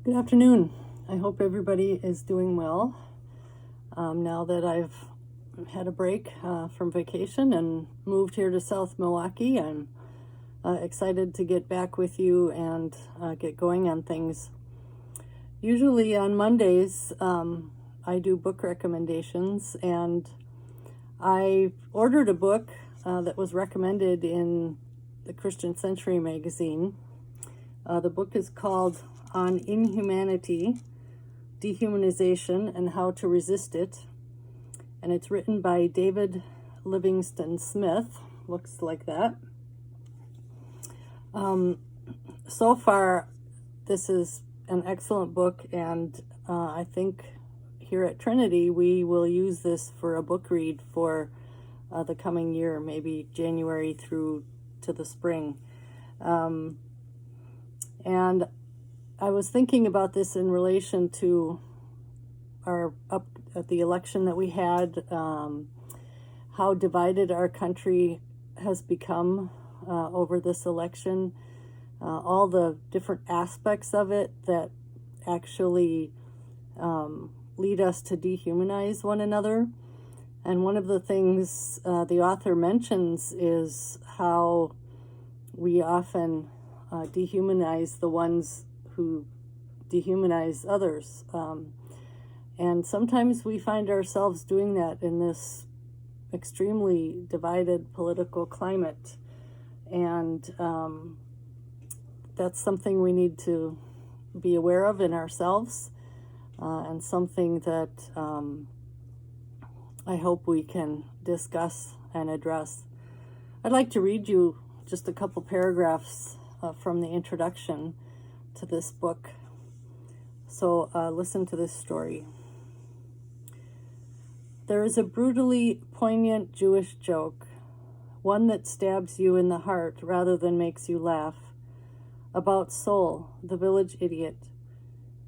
Good afternoon. I hope everybody is doing well. Now that I've had a break from vacation and moved here to South Milwaukee, I'm excited to get back with you and get going on things. Usually on Mondays, I do book recommendations, and I ordered a book that was recommended in the Christian Century magazine. The book is called On Inhumanity, Dehumanization, and How to Resist It. And it's written by David Livingstone Smith. Looks like that. So far, this is an excellent book, and I think here at Trinity we will use this for a book read for the coming year, maybe January through to the spring. And I was thinking about this in relation to the election that we had, how divided our country has become over this election, all the different aspects of it that actually lead us to dehumanize one another. And one of the things the author mentions is how we often dehumanize the ones who dehumanize others. And sometimes we find ourselves doing that in this extremely divided political climate. And that's something we need to be aware of in ourselves, and something that I hope we can discuss and address. I'd like to read you just a couple paragraphs from the introduction to this book. So listen to this story. There is a brutally poignant Jewish joke, one that stabs you in the heart rather than makes you laugh, about Sol, the village idiot.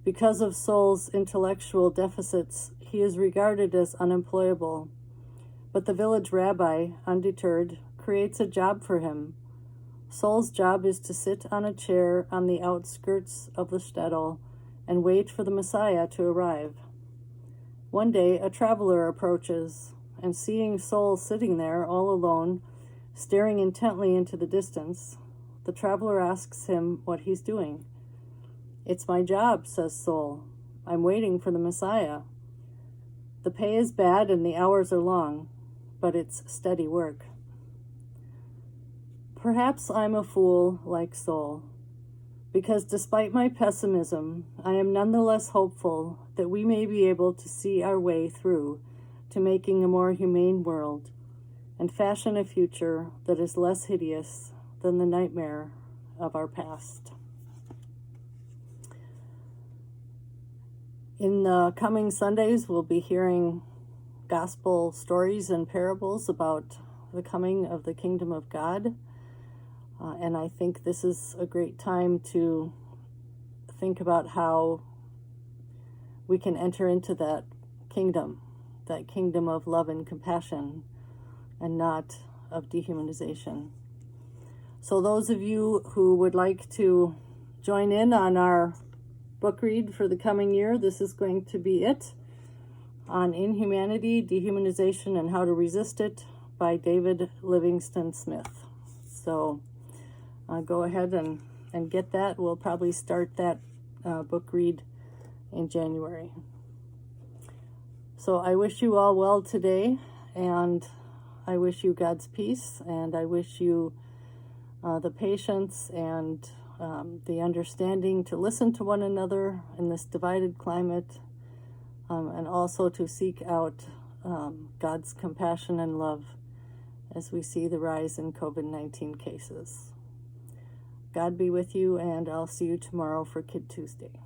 Because of Sol's intellectual deficits, he is regarded as unemployable. But the village rabbi, undeterred, creates a job for him. Sol's job is to sit on a chair on the outskirts of the shtetl and wait for the Messiah to arrive. One day, a traveler approaches, and seeing Sol sitting there all alone, staring intently into the distance, the traveler asks him what he's doing. "It's my job," says Sol. "I'm waiting for the Messiah. The pay is bad and the hours are long, but it's steady work." Perhaps I'm a fool like Sol, because despite my pessimism, I am nonetheless hopeful that we may be able to see our way through to making a more humane world and fashion a future that is less hideous than the nightmare of our past. In the coming Sundays, we'll be hearing gospel stories and parables about the coming of the kingdom of God. And I think this is a great time to think about how we can enter into that kingdom of love and compassion, and not of dehumanization. So those of you who would like to join in on our book read for the coming year, this is going to be it, On Inhumanity, Dehumanization, and How to Resist It by David Livingstone Smith. So go ahead and get that. We'll probably start that book read in January. So I wish you all well today, and I wish you God's peace, and I wish you the patience and the understanding to listen to one another in this divided climate, and also to seek out God's compassion and love as we see the rise in COVID-19 cases. God be with you, and I'll see you tomorrow for Kid Tuesday.